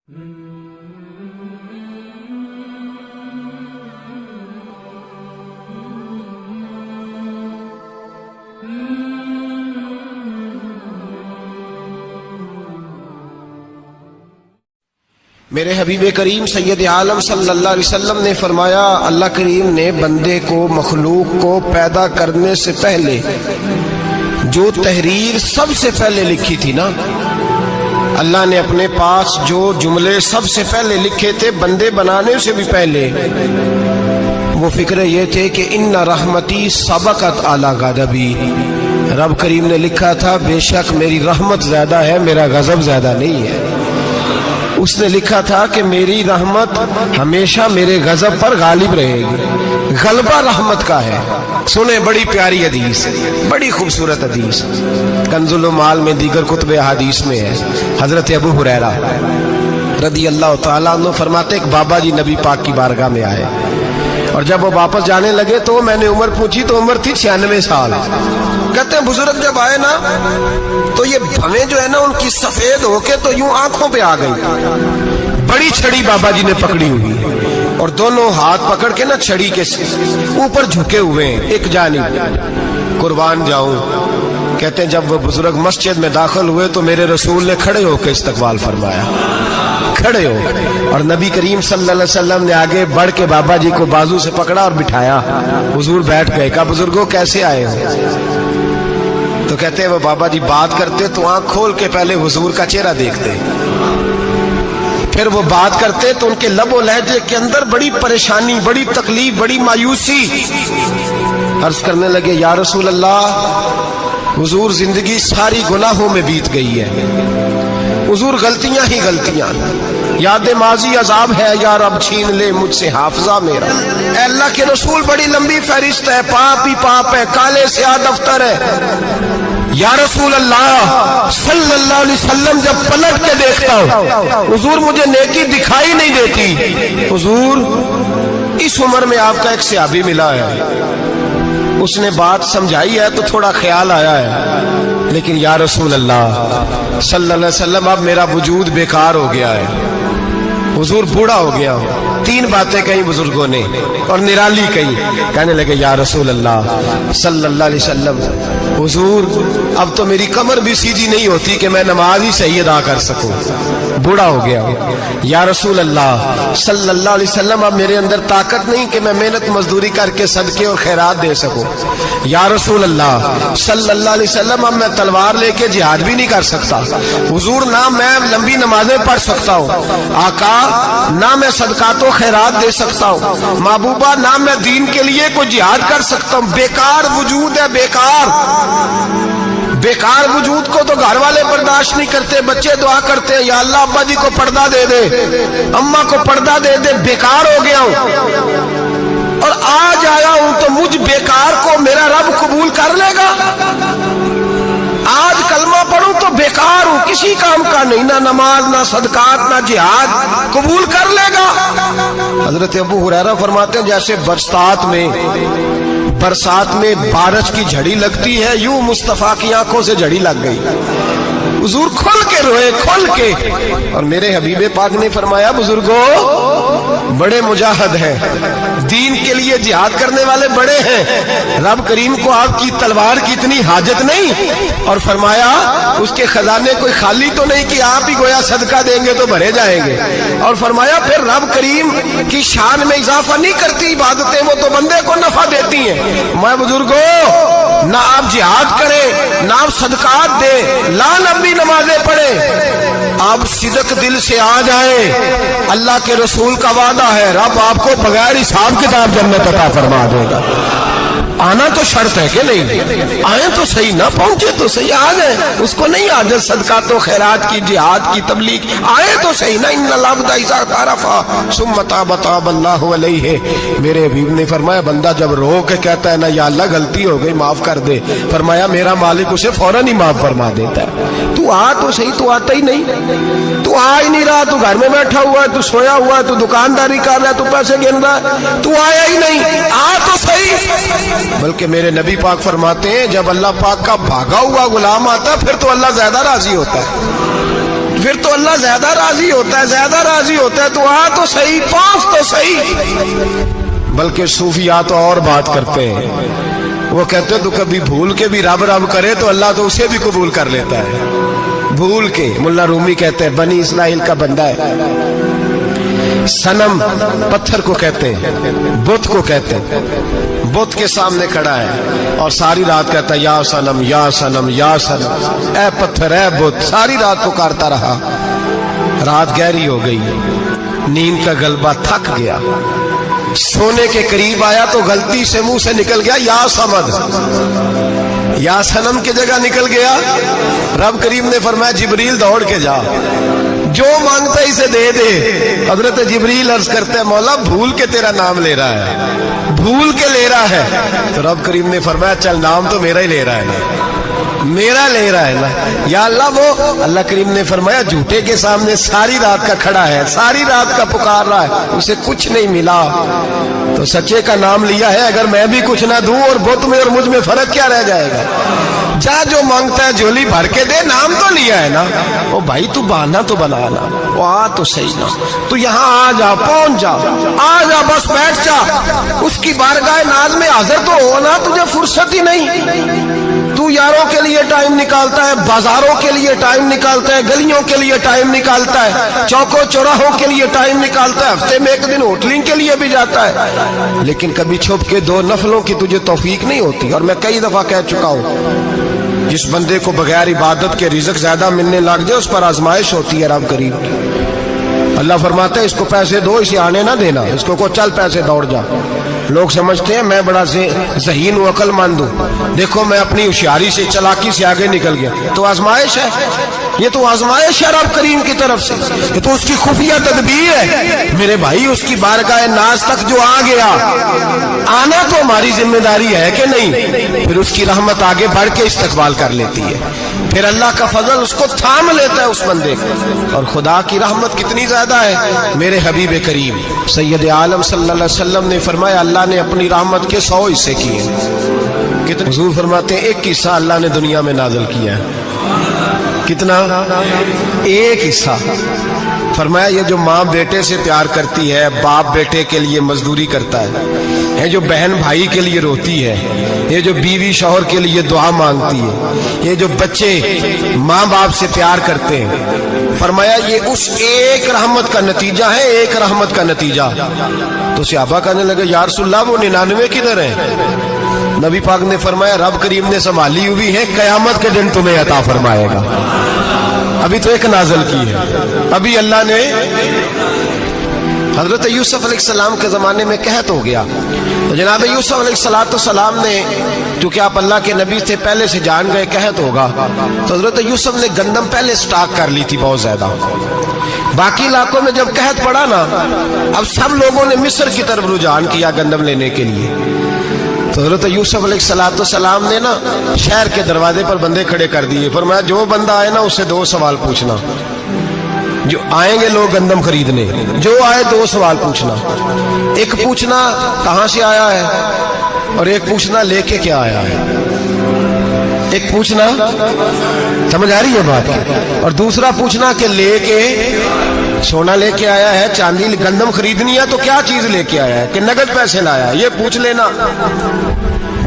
میرے حبیب کریم سید عالم صلی اللہ علیہ وسلم نے فرمایا، اللہ کریم نے بندے کو، مخلوق کو پیدا کرنے سے پہلے جو تحریر سب سے پہلے لکھی تھی نا، اللہ نے اپنے پاس جو جملے سب سے پہلے لکھے تھے بندے بنانے سے بھی پہلے، وہ فکرے یہ تھے کہ ان رحمتی سبقت اعلی غضبی، رب کریم نے لکھا تھا بے شک میری رحمت زیادہ ہے، میرا غضب زیادہ نہیں ہے۔ اس نے لکھا تھا کہ میری رحمت ہمیشہ میرے غضب پر غالب رہے گی، غلبہ رحمت کا ہے۔ سنیں، بڑی پیاری حدیث، بڑی خوبصورت حدیث، کنز المال میں دیگر کتب احادیث میں ہے۔ حضرت ابو ہریرہ رضی اللہ تعالیٰ عنہ فرماتے ایک بابا جی نبی پاک کی بارگاہ میں آئے، اور جب وہ واپس جانے لگے تو میں نے عمر پوچھی تو عمر تھی 96 سال۔ کہتے ہیں بزرگ جب آئے نا تو یہ بھویں جو ہے نا ان کی سفید ہو کے تو یوں آنکھوں پہ آ گئی، بڑی چھڑی بابا جی نے پکڑی ہوئی اور دونوں ہاتھ پکڑ کے نا چھڑی کے اوپر جھکے ہوئے ہیں ایک جانب، قربان جاؤں۔ کہتے ہیں جب وہ بزرگ مسجد میں داخل ہوئے تو میرے رسول نے کھڑے ہو کے استقبال فرمایا، کھڑے ہو، اور نبی کریم صلی اللہ علیہ وسلم نے آگے بڑھ کے بابا جی کو بازو سے پکڑا اور بٹھایا۔ حضور بیٹھ گئے، کہا بزرگوں کیسے آئے ہو؟ تو کہتے ہیں وہ بابا جی بات کرتے تو آنکھ کھول کے پہلے حضور کا چہرہ دیکھتے، پھر وہ بات کرتے تو ان کے لب و لہجے کے اندر بڑی پریشانی، بڑی تکلیف، بڑی مایوسی۔ عرض کرنے لگے یا رسول اللہ، حضور زندگی ساری گناہوں میں بیت گئی ہے، حضور غلطیاں ہی غلطیاں، یاد ماضی عذاب ہے، یا رب چھین لے مجھ سے حافظہ میرا۔ اے اللہ کے رسول بڑی لمبی فہرست ہے، پاپ ہی پاپ ہے، کالے سیاہ دفتر ہے۔ یا رسول اللہ صلی اللہ علیہ وسلم جب پلٹ کے دیکھتا ہوں حضور مجھے نیکی دکھائی نہیں دیتی۔ حضور اس عمر میں آپ کا ایک صحابی ملا ہے، اس نے بات سمجھائی ہے تو تھوڑا خیال آیا ہے، لیکن یا رسول اللہ صلی اللہ علیہ وسلم اب میرا وجود بیکار ہو گیا ہے، حضور بوڑھا ہو گیا ہوں۔ تین باتیں کہیں بزرگوں نے اور نرالی کہیں، کہنے لگے یا رسول اللہ صلی اللہ علیہ وسلم، حضور اب تو میری کمر بھی سیدھی نہیں ہوتی کہ میں نماز ہی صحیح ادا کر سکوں، بوڑھا ہو گیا ہوں۔ یا رسول اللہ صلی اللہ علیہ وسلم اب میرے اندر طاقت نہیں کہ میں محنت مزدوری کر کے صدقے اور خیرات دے سکوں۔ یا رسول اللہ صلی اللہ علیہ وسلم اب میں تلوار لے کے جہاد بھی نہیں کر سکتا، حضور نہ میں لمبی نمازیں پڑھ سکتا ہوں، آقا نہ میں صدقات و خیرات دے سکتا ہوں، محبوبہ نہ میں دین کے لیے کوئی جہاد کر سکتا ہوں، بیکار وجود ہے، بیکار بیکار وجود کو تو گھر والے برداشت نہیں کرتے، بچے دعا کرتے ہیں یا اللہ ابا جی کو پردہ دے دے، اماں کو پردہ دے دے، بیکار ہو گیا ہوں، اور آج آیا ہوں تو مجھ بیکار کو میرا رب قبول کر لے گا؟ آج کلمہ پڑھوں تو بیکار ہوں، کسی کام کا نہیں، نہ نماز نہ صدقات نہ جہاد، قبول کر لے گا؟ حضرت ابو ہریرہ فرماتے ہیں جیسے برسات میں بارش کی جھڑی لگتی ہے، یوں مصطفیٰ کی آنکھوں سے جھڑی لگ گئی، حضور کھل کے روئے، کھل کے۔ اور میرے حبیب پاک نے فرمایا بزرگوں بڑے مجاہد ہیں، دین کے لیے جہاد کرنے والے بڑے ہیں، رب کریم کو آپ کی تلوار کی اتنی حاجت نہیں، اور فرمایا اس کے خزانے کوئی خالی تو نہیں کہ آپ ہی گویا صدقہ دیں گے تو بھرے جائیں گے، اور فرمایا پھر رب کریم کی شان میں اضافہ نہیں کرتی عبادتیں، وہ تو بندے کو نفع دیتی ہیں۔ میں بزرگوں نہ آپ جہاد کریں، نہ آپ صدقات دیں، لا لمبی نمازیں پڑھیں، آپ صدق دل سے آ جائیں، اللہ کے رسول کا وعدہ ہے رب آپ کو بغیر حساب کتاب جنت عطا فرما دے گا۔ آنا تو شرط ہے کہ نہیں؟ آئیں تو صحیح، نہ پہنچے تو صحیح، آ جائیں، اس کو نہیں عادت صدقات و خیرات کی، جہاد کی، تبلیغ، آئے تو صحیح نا۔ ان العبد اذا اعترف ثم تاب تاب اللہ علیہ، میرے حبیب نے فرمایا بندہ جب رو کے کہتا ہے نا یا اللہ غلطی ہو گئی معاف کر دے، فرمایا میرا مالک اسے فوراً ہی معاف فرما دیتا ہے۔ تو آ تو صحیح، تو آتا ہی نہیں، تو آ ہی نہیں رہا، تو گھر میں بیٹھا ہوا ہے، تو سویا ہوا ہے، تو دکانداری کر رہا ہے، تو پیسے گن رہا ہے، تو آیا ہی نہیں، آ تو صحیح۔ بلکہ میرے نبی پاک فرماتے ہیں جب اللہ پاک کا بھاگا ہوا غلام آتا ہے پھر تو اللہ زیادہ راضی ہوتا ہے، پھر تو اللہ زیادہ راضی ہوتا ہے، زیادہ راضی ہوتا ہے، تو آ تو صحیح، پہنچ تو صحیح۔ بلکہ صوفیات اور بات کرتے ہیں، وہ کہتے ہیں تو کبھی بھول کے بھی رب رب کرے تو اللہ تو اسے بھی قبول کر لیتا ہے، بھول کے۔ ملا رومی کہتے ہیں بنی اسرائیل کا بندہ ہے، صنم پتھر کو کہتے ہیں، بت کو کہتے ہیں، بت کے سامنے کھڑا ہے اور ساری رات کہتا ہے یا صنم یا صنم یا صنم، اے پتھر اے بت، ساری رات پکارتا رہا۔ رات گہری ہو گئی، نیند کا غلبہ، تھک گیا، سونے کے قریب آیا تو غلطی سے منہ سے نکل گیا یا صمد، یا صنم کی جگہ نکل گیا۔ رب کریم نے فرمایا جبریل دوڑ کے جا، جو مانگتا ہے اسے دے دے۔ حضرت جبریل عرض کرتے ہیں مولا بھول کے تیرا نام لے رہا ہے، بھول کے لے رہا ہے۔ تو رب کریم نے فرمایا چل نام تو میرا ہی لے رہا ہے نا، میرا لے رہا ہے نا یا اللہ۔ وہ اللہ کریم نے فرمایا جھوٹے کے سامنے ساری رات کا کھڑا ہے، ساری رات کا پکار رہا ہے، اسے کچھ نہیں ملا تو سچے کا نام لیا ہے۔ اگر میں بھی کچھ نہ دوں اور بت میں اور مجھ میں فرق کیا رہ جائے گا؟ جا جو مانگتا ہے جھولی بھر کے دے، نام تو لیا ہے نا۔ او بھائی تو بہانا تو بنانا، وہ آ تو صحیح نا، تو یہاں آ جا، پہنچ جا، آ جا، بس بیٹھ جا، اس کی بارگاہ ناز میں حاضر تو ہونا، تجھے فرصت ہی نہیں۔ تو یاروں کے لیے ٹائم نکالتا ہے، بازاروں کے لیے ٹائم نکالتا ہے، گلیوں کے لیے ٹائم نکالتا ہے، چوکوں چوراہوں کے لیے ٹائم نکالتا ہے، ہفتے میں ایک دن ہوٹلنگ کے لیے بھی جاتا ہے، لیکن کبھی چھپ کے دو نفلوں کی تجھے توفیق نہیں ہوتی۔ اور میں کئی دفعہ کہہ چکا ہوں جس بندے کو بغیر عبادت کے رزق زیادہ ملنے لگ جائے اس پر آزمائش ہوتی ہے رب کریم کی۔ اللہ فرماتا ہے اس کو پیسے دو، اسے آنے نہ دینا، اس کو چل پیسے دوڑ جا۔ لوگ سمجھتے ہیں میں بڑا ذہین ہوں، عقل مند ہوں، دیکھو میں اپنی ہوشیاری سے، چلاکی سے آگے نکل گیا، تو آزمائش ہے، یہ تو آزمائش ہے رب کریم کی طرف سے، یہ تو اس کی خفیہ تدبیر ہے۔ میرے بھائی اس کی بارگاہ ناز تک جو آ گیا، آنا تو ہماری ذمہ داری ہے کہ نہیں؟ پھر اس کی رحمت آگے بڑھ کے استقبال کر لیتی ہے، پھر اللہ کا فضل اس کو تھام لیتا ہے اس بندے کو۔ اور خدا کی رحمت کتنی زیادہ ہے، میرے حبیب کریم سید عالم صلی اللہ علیہ وسلم نے فرمایا اللہ نے اپنی رحمت کے 100 حصے کیے۔ کتنے؟ حضور فرماتے ہیں ایک حصہ اللہ نے دنیا میں نازل کیا ہے۔ کتنا؟ ایک حصہ۔ فرمایا یہ جو ماں بیٹے سے پیار کرتی ہے، باپ بیٹے کے لیے مزدوری کرتا ہے، یہ جو بہن بھائی کے لیے روتی ہے، یہ جو بیوی شوہر کے لیے دعا مانگتی ہے، یہ جو بچے ماں باپ سے پیار کرتے ہیں، فرمایا یہ اس ایک رحمت کا نتیجہ ہے، ایک رحمت کا نتیجہ۔ تو صحابہ کہنے لگے یا رسول اللہ وہ 99 کدھر ہیں؟ نبی پاک نے فرمایا رب کریم نے سنبھالی ہوئی ہے، قیامت کے دن تمہیں عطا فرمائے گا۔ ابھی تو ایک نازل کی ہے، ابھی اللہ نے حضرت یوسف علیہ السلام کے زمانے میں قحط ہو گیا، تو جناب یوسف علیہ السلام نے، کیونکہ آپ اللہ کے نبی سے پہلے سے جان گئے قحط ہوگا، تو حضرت یوسف نے گندم پہلے سٹاک کر لی تھی بہت زیادہ۔ باقی علاقوں میں جب قحط پڑا نا، اب سب لوگوں نے مصر کی طرف رجحان کیا گندم لینے کے لیے، تو حضرت یوسف علیہ السلام نے نا شہر کے دروازے پر بندے کھڑے کر دیے، فرمایا جو بندہ آئے نا اسے 2 سوال پوچھنا، جو آئیں گے لوگ گندم خریدنے، جو آئے 2 سوال پوچھنا، ایک پوچھنا کہاں سے آیا ہے اور ایک پوچھنا لے کے کیا آیا ہے، ایک پوچھنا، سمجھ آ رہی ہے بات، اور دوسرا پوچھنا کہ لے کے سونا لے کے آیا ہے، چاندی گندم خریدنی ہے تو کیا چیز لے کے آیا ہے، کہ نقد پیسے لایا ہے، یہ پوچھ لینا۔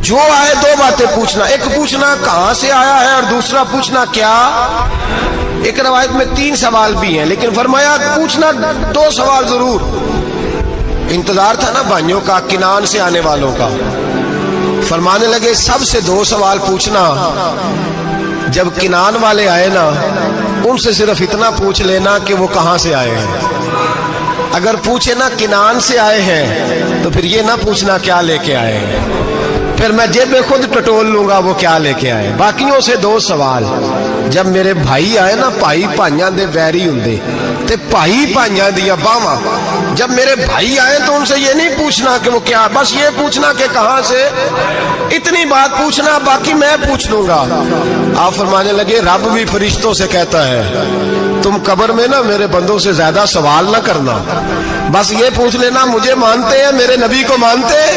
جو آئے 2 باتیں پوچھنا، ایک پوچھنا کہاں سے آیا ہے اور دوسرا پوچھنا کیا۔ ایک روایت میں 3 سوال بھی ہیں، لیکن فرمایا پوچھنا 2 سوال ضرور۔ انتظار تھا نا بھائیوں کا، کنان سے آنے والوں کا، فرمانے لگے سب سے 2 سوال پوچھنا، جب کنان والے آئے نا ان سے صرف اتنا پوچھ لینا کہ وہ کہاں سے آئے ہیں، اگر پوچھے نا کنان سے آئے ہیں تو پھر یہ نہ پوچھنا کیا لے کے آئے ہیں، پھر میں جیب میں خود ٹٹول لوں گا وہ کیا لے کے آئے۔ باقیوں سے 2 سوال، جب میرے بھائی آئے نا، بھائی بھائیاں دے ویری ہوندے تے بھائی بھائیاں دیا باواں، جب میرے بھائی آئے تو ان سے یہ نہیں پوچھنا کہ وہ کیا، بس یہ پوچھنا کہ کہاں سے، اتنی بات پوچھنا، باقی میں پوچھ لوں گا۔ آپ فرمانے لگے رب بھی فرشتوں سے کہتا ہے تم قبر میں نا میرے بندوں سے زیادہ سوال نہ کرنا، بس یہ پوچھ لینا مجھے مانتے ہیں، میرے نبی کو مانتے ہیں،